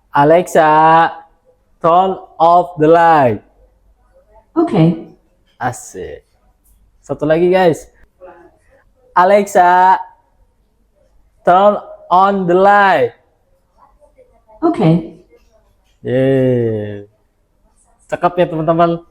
Alexa, turn off the light. Okay. Asik. Satu lagi guys. Alexa, turn on the light. Okay. Yeay. Cakep ya teman-teman.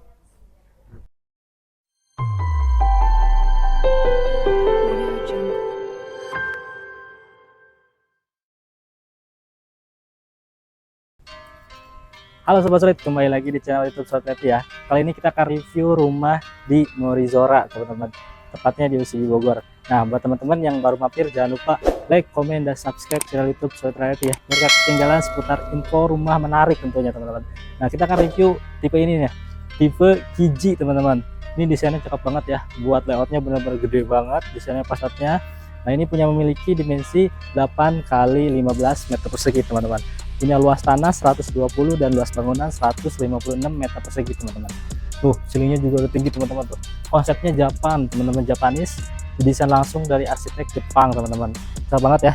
Halo Sobat Solid, kembali lagi di channel YouTube Solid ya. Kali ini kita akan review rumah di Morizora, teman-teman. Tepatnya di UCI Bogor. Nah, buat teman-teman yang baru mampir, jangan lupa like, komen, dan subscribe channel YouTube Solid ya. Biar gak ketinggalan seputar info rumah menarik tentunya, teman-teman. Nah, kita akan review tipe ini nih, tipe Kiji, teman-teman. Ini desainnya cakep banget ya. Buat layoutnya benar-benar gede banget, desainnya fasadnya. Nah, ini memiliki dimensi 8 kali 15 meter persegi, teman-teman. Punya luas tanah 120 dan luas bangunan 156 meter persegi, teman-teman. Tuh, ceilingnya juga udah tinggi, teman-teman. Tuh, konsepnya Japan, teman-teman, Japanese, desain langsung dari arsitek Jepang, teman-teman. Cakep banget ya.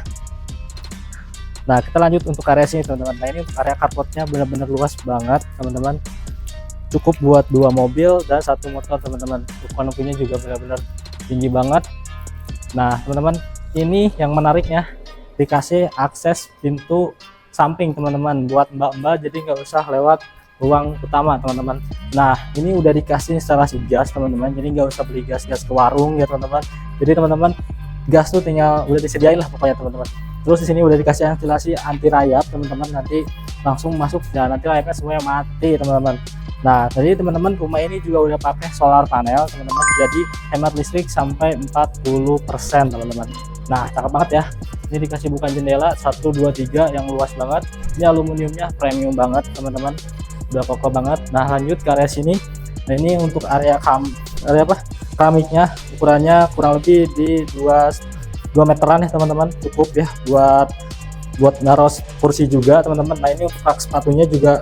Nah, kita lanjut untuk area sini, teman-teman. Nah, ini untuk area carportnya benar-benar luas banget, teman-teman. Cukup buat 2 mobil dan 1 motor, teman-teman. Kanopinya juga benar-benar tinggi banget. Nah, teman-teman, ini yang menariknya dikasih akses pintu samping, teman-teman, buat mbak-mbak, jadi nggak usah lewat ruang utama, teman-teman. Nah, ini udah dikasih instalasi gas, teman-teman, jadi nggak usah beli gas ke warung ya, teman-teman. Jadi teman-teman, gas tuh tinggal udah disediain lah pokoknya, teman-teman. Terus di sini udah dikasih ventilasi anti rayap, teman-teman, nanti langsung masuk dan nanti layarnya semuanya mati, teman-teman. Nah, tadi teman-teman, rumah ini juga udah pakai solar panel, teman-teman, jadi hemat listrik sampai 40%, teman-teman. Nah, cakep banget ya. Ini dikasih bukan jendela 1 2 3 yang luas banget. Ini aluminiumnya premium banget, teman-teman, udah kokoh banget. Nah, lanjut ke area sini. Nah, ini untuk area keramiknya, ukurannya kurang lebih di 2 meteran ya, teman-teman. Cukup ya buat naruh kursi juga, teman-teman. Nah, ini untuk rak sepatunya juga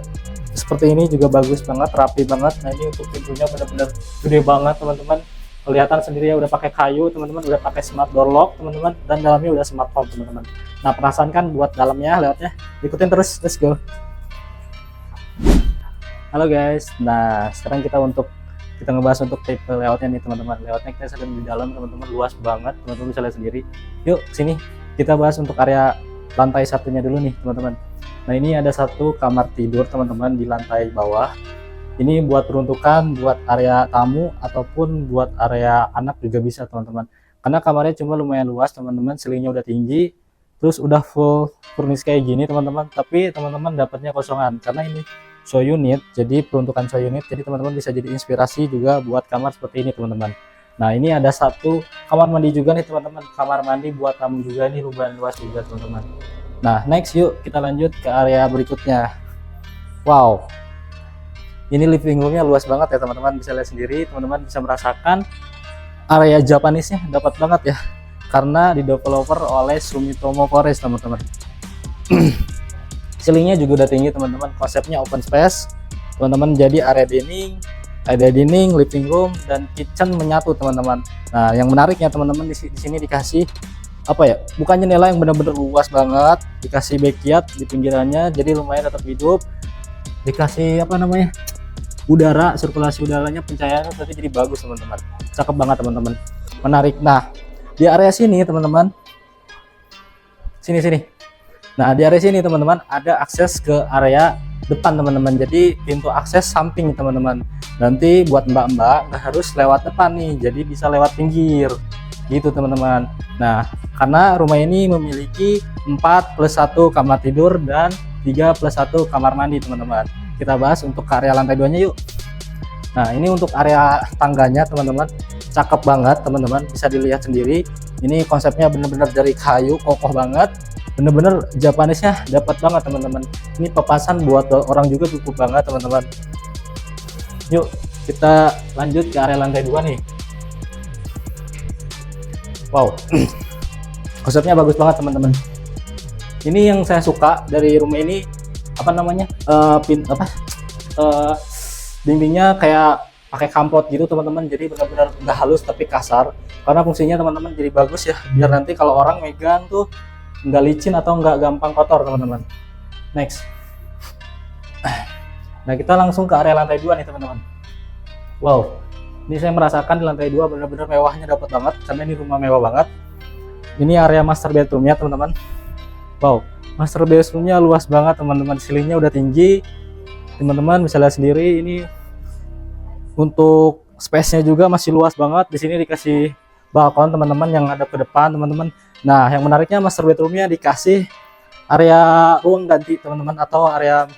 seperti ini, juga bagus banget, rapi banget. Nah, ini untuk pintunya benar-benar gede banget, teman-teman. Kelihatan sendiri ya, udah pakai kayu, teman-teman, udah pakai smart door lock, teman-teman, dan dalamnya udah smart home, teman-teman. Nah, penasaran kan buat dalamnya, layoutnya? Ikutin terus, let's go. Halo guys, nah sekarang kita ngebahas untuk tipe layoutnya nih, teman-teman. Layoutnya kita sedang di dalam, teman-teman, luas banget, teman-teman bisa lihat sendiri. Yuk sini kita bahas untuk area lantai satunya dulu nih, teman-teman. Nah, ini ada 1 kamar tidur, teman-teman, di lantai bawah. Ini buat peruntukan buat area tamu ataupun buat area anak juga bisa, teman-teman. Karena kamarnya cuma lumayan luas, teman-teman, ceilingnya udah tinggi, terus udah full furnish kayak gini, teman-teman. Tapi teman-teman dapatnya kosongan karena ini show unit, jadi peruntukan show unit. Jadi teman-teman bisa jadi inspirasi juga buat kamar seperti ini, teman-teman. Nah, ini ada 1 kamar mandi juga nih, teman-teman. Kamar mandi buat tamu juga, ini lumayan luas juga, teman-teman. Nah, next yuk kita lanjut ke area berikutnya. Wow, ini living roomnya luas banget ya, teman-teman, bisa lihat sendiri, teman-teman bisa merasakan area Japanese-nya dapat banget ya, karena di developer oleh Sumitomo Forest, teman-teman. Ceilingnya juga udah tinggi, teman-teman, konsepnya open space, teman-teman, jadi area dining, living room, dan kitchen menyatu, teman-teman. Nah, yang menariknya, teman-teman, di sini dikasih apa ya, bukan jendela yang benar-benar luas banget, dikasih backyard di pinggirannya, jadi lumayan tetap hidup. Dikasih apa namanya, udara, sirkulasi udaranya, pencahayaannya berarti jadi bagus, teman-teman. Cakep banget, teman-teman, menarik. Nah, di area sini, teman-teman, sini. Nah, di area sini, teman-teman, ada akses ke area depan, teman-teman. Jadi pintu akses samping, teman-teman. Nanti buat mbak-mbak nggak harus lewat depan nih, jadi bisa lewat pinggir gitu, teman-teman. Nah, karena rumah ini memiliki 4+1 kamar tidur dan 3+1 kamar mandi, teman-teman. Kita bahas untuk area lantai 2-nya yuk. Nah, ini untuk area tangganya, teman-teman, cakep banget, teman-teman, bisa dilihat sendiri. Ini konsepnya bener-bener dari kayu, kokoh banget, bener-bener Japanese-nya dapat banget, teman-teman. Ini pepasan buat orang juga cukup banget, teman-teman. Yuk kita lanjut ke area lantai 2 nih. Wow, konsepnya bagus banget, teman-teman. Ini yang saya suka dari rumah ini, apa namanya, dindingnya kayak pakai kamplot gitu, teman-teman, jadi benar-benar nggak halus tapi kasar, karena fungsinya, teman-teman, jadi bagus ya, biar nanti kalau orang megang tuh nggak licin atau nggak gampang kotor, teman-teman. Next, Nah, kita langsung ke area lantai 2 nih teman-teman. Wow, ini saya merasakan di lantai 2 benar-benar mewahnya dapat banget, karena ini rumah mewah banget. Ini area master bedroomnya teman-teman. Wow, master bedroomnya luas banget teman-teman, ceilingnya udah tinggi. Teman-teman bisa lihat sendiri, ini untuk space-nya juga masih luas banget. Di sini dikasih balkon teman-teman yang ada ke depan teman-teman. Nah, yang menariknya master bedroomnya dikasih area ruang ganti teman-teman, atau area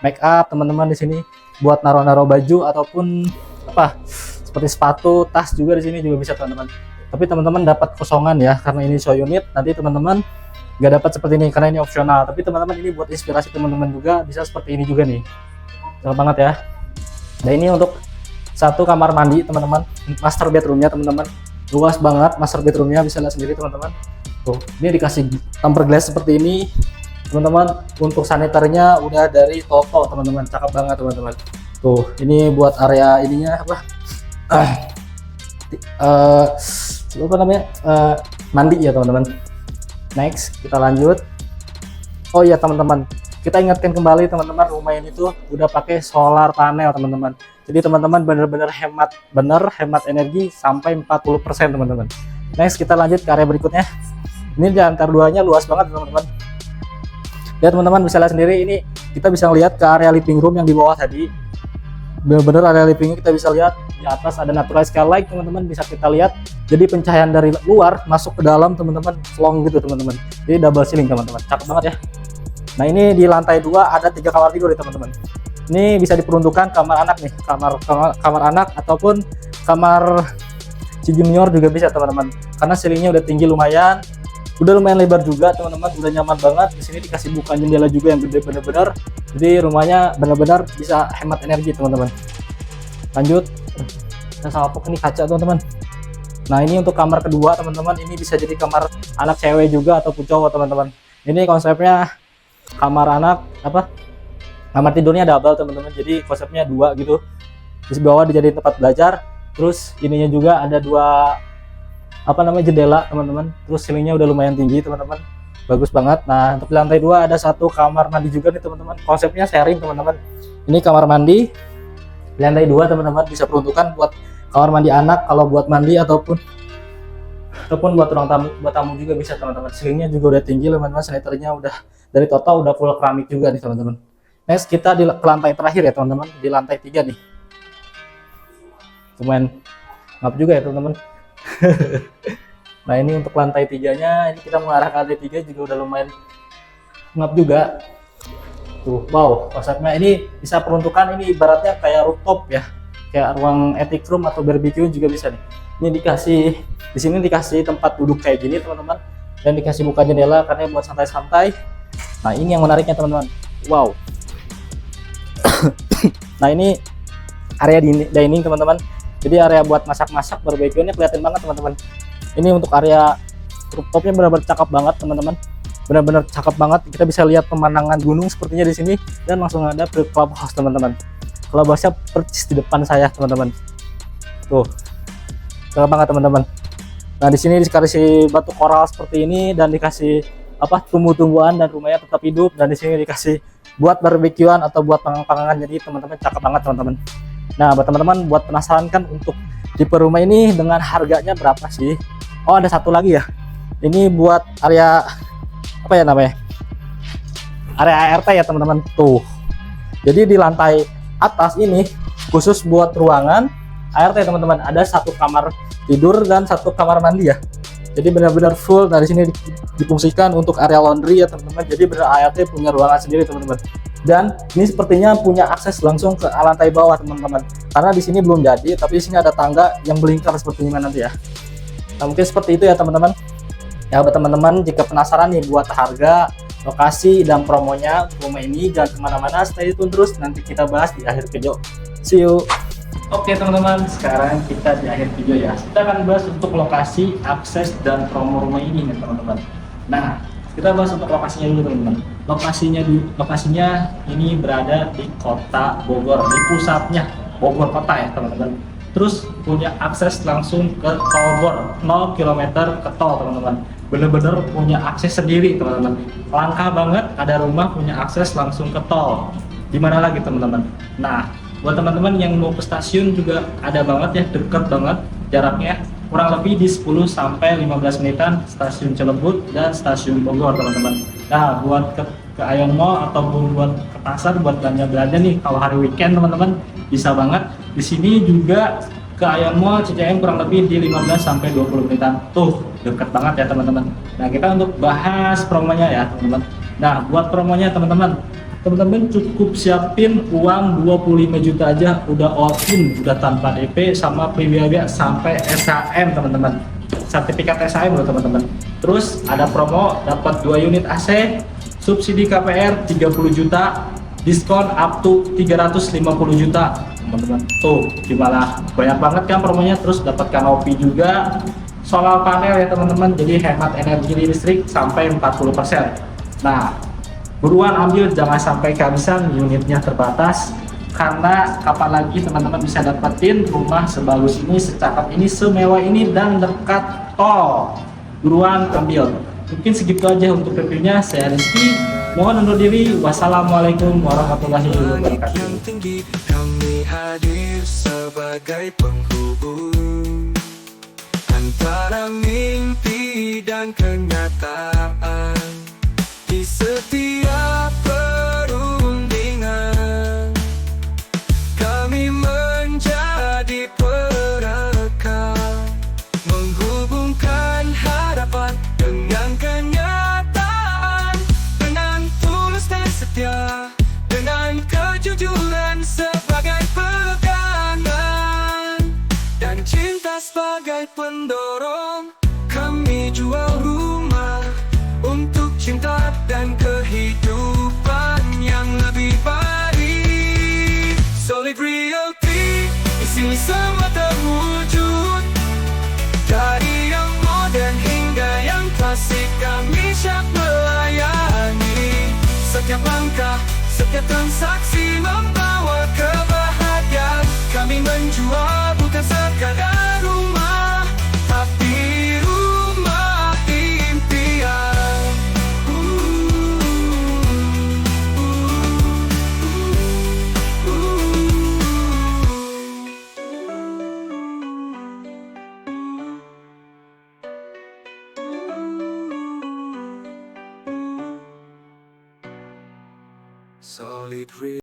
make up teman-teman. Di sini buat naruh-naruh baju ataupun apa seperti sepatu, tas juga di sini juga bisa teman-teman. Tapi teman-teman dapat kosongan ya, karena ini show unit. Nanti teman-teman nggak dapat seperti ini karena ini opsional. Tapi teman-teman ini buat inspirasi teman-teman juga, bisa seperti ini juga nih. Cakep banget ya. Nah, ini untuk satu kamar mandi teman-teman, master bedroomnya teman-teman. Luas banget master bedroomnya, bisa lihat sendiri teman-teman. Tuh, ini dikasih tempered glass seperti ini teman-teman. Untuk saniternya udah dari Toto teman-teman, cakep banget teman-teman. Tuh, ini buat area ininya apa? Apa namanya? Mandi ya teman-teman. Next, kita lanjut. Oh iya teman-teman, kita ingatkan kembali teman-teman, rumah ini tuh udah pakai solar panel teman-teman. Jadi teman-teman bener-bener hemat energi sampai 40% teman-teman. Next, kita lanjut ke area berikutnya. Ini di antara duanya luas banget teman-teman. Ya teman-teman bisa lihat sendiri, ini kita bisa lihat ke area living room yang di bawah tadi. Bener-bener area living kita bisa lihat di atas ada natural skylight teman-teman, bisa kita lihat. Jadi pencahayaan dari luar masuk ke dalam teman-teman, long gitu teman-teman. Jadi double ceiling teman-teman, cakep banget ya. Nah, ini di lantai 2 ada 3 kamar tidur ya teman-teman. Ini bisa diperuntukkan kamar anak nih, kamar anak ataupun kamar si junior juga bisa teman-teman. Karena ceilingnya udah tinggi lumayan, udah lumayan lebar juga teman-teman, udah nyaman banget. Di sini dikasih bukaan jendela juga yang gede bener-bener. Jadi rumahnya benar-benar bisa hemat energi teman-teman. Lanjut, kita salpok ini kaca teman-teman. Nah, ini untuk kamar kedua teman-teman, ini bisa jadi kamar anak cewek juga ataupun cowok teman-teman. Ini konsepnya kamar anak apa? Kamar tidurnya double teman-teman. Jadi konsepnya 2 gitu. Di bawah dijadiin tempat belajar. Terus ininya juga ada 2 apa namanya jendela teman-teman. Terus ceilingnya udah lumayan tinggi teman-teman. Bagus banget. Nah, untuk di lantai 2 ada 1 kamar mandi juga nih teman-teman. Konsepnya sharing teman-teman. Ini kamar mandi. Di lantai 2 teman-teman bisa peruntukan buat kamar mandi anak, kalau buat mandi ataupun buat ruang tamu, buat tamu juga bisa teman-teman. Ceilingnya juga udah tinggi teman-teman. Saniternya udah dari total udah full keramik juga nih teman-teman. Next, kita ke lantai terakhir ya teman-teman, di lantai 3 nih. Cuman ngap juga ya teman-teman. Nah, ini untuk lantai 3-nya, ini kita mengarah ke lantai 3 juga udah lumayan ngap juga. Tuh, wow, konsepnya ini bisa peruntukan, ini ibaratnya kayak rooftop ya. Kayak ruang attic room atau barbecue juga bisa nih. Ini di sini dikasih tempat duduk kayak gini teman-teman, dan dikasih buka jendela karena buat santai-santai. Nah, ini yang menariknya teman-teman. Wow. Nah, ini area dining teman-teman. Jadi area buat masak-masak barbecue ini kelihatan banget teman-teman. Ini untuk area rooftopnya benar-benar cakep banget teman-teman. Benar-benar cakep banget. Kita bisa lihat pemandangan gunung sepertinya di sini, dan langsung ada clubhouse teman-teman. Clubhouse-nya persis di depan saya teman-teman. Tuh, cakep banget teman-teman. Nah, di sini dikasih batu koral seperti ini, dan dikasih apa tumbuh-tumbuhan, dan rumahnya tetap hidup. Dan di sini dikasih buat barbekyuan atau buat panggang-panggangan. Jadi teman-teman cakep banget teman-teman. Nah, buat teman-teman buat penasaran kan untuk tipe rumah ini dengan harganya berapa sih? Oh, ada satu lagi ya. Ini buat area apa ya namanya? Area ART ya teman-teman. Tuh. Jadi di lantai atas ini khusus buat ruangan ART teman-teman. Ada 1 kamar tidur dan 1 kamar mandi ya. Jadi benar-benar full. Dari sini difungsikan untuk area laundry ya teman-teman. Jadi benar ART punya ruangan sendiri teman-teman. Dan ini sepertinya punya akses langsung ke lantai bawah teman-teman. Karena di sini belum jadi, tapi di sini ada tangga yang melingkar sepertinya nanti ya. Nah, mungkin seperti itu ya teman-teman. Ya, buat teman-teman jika penasaran nih buat harga, lokasi, dan promonya rumah ini, jangan kemana-mana, stay tune terus. Nanti kita bahas di akhir video. See you. Oke teman-teman, sekarang kita di akhir video ya. Kita akan bahas untuk lokasi, akses, dan promo rumah ini nih teman-teman. Nah, kita bahas untuk lokasinya dulu teman-teman. Lokasinya ini berada di kota Bogor, di pusatnya Bogor kota ya teman-teman. Terus punya akses langsung ke tol Bor, 0 km ke tol teman-teman. Bener-bener punya akses sendiri teman-teman. Langka banget ada rumah punya akses langsung ke tol. di mana lagi teman-teman. Nah, buat teman-teman yang mau ke stasiun juga ada banget ya, deket banget jaraknya, kurang lebih di 10 sampai 15 menitan stasiun Cilebut dan stasiun Bogor teman-teman. Nah, buat ke Ion Mall ataupun buat ke pasar buat belanja-belanja nih kalau hari weekend teman-teman bisa banget. Di sini juga ke Ion Mall CCM kurang lebih di 15 sampai 20 menitan. Tuh, deket banget ya teman-teman. Nah, kita untuk bahas promonya ya teman-teman. Nah, buat promonya teman-teman cukup siapin uang 25 juta aja udah all in, udah tanpa DP sama biaya sampai SHM teman-teman, sertifikat SHM loh teman-teman. Terus ada promo dapat 2 unit AC, subsidi KPR 30 juta, diskon up to 350 juta teman-teman. Tuh gimana, banyak banget kan promonya. Terus dapat kanopi juga, solar panel ya teman-teman, jadi hemat energi listrik sampai 40%. Nah, buruan ambil, jangan sampai kehabisan, unitnya terbatas. Karena kapan lagi teman-teman bisa dapetin rumah sebagus ini, secakep ini, semewah ini, dan dekat tol. Buruan ambil. Mungkin segitu aja untuk reviewnya. Saya Rizky, mohon undur diri. Wassalamualaikum warahmatullahi wabarakatuh. Yang tinggi, kami hadir sebagai penghubung antara mimpi dan kenyataan. Di setiap perundingan, kami menjadi perekat, menghubungkan harapan dengan kenyataan, dengan tulus dan setia, dengan kejujuran sebagai pegangan, dan cinta sebagai pendorong. Kami jual rumah untuk cinta dan kehidupan yang lebih baik. Solid Realty, di sini semua terwujud. Dari yang modern hingga yang klasik, kami siap melayani. Setiap langkah, setiap transaksi membawa kebahagiaan. Kami menjual bukan sekadar rumah, tapi rumah impian. Solid Realty.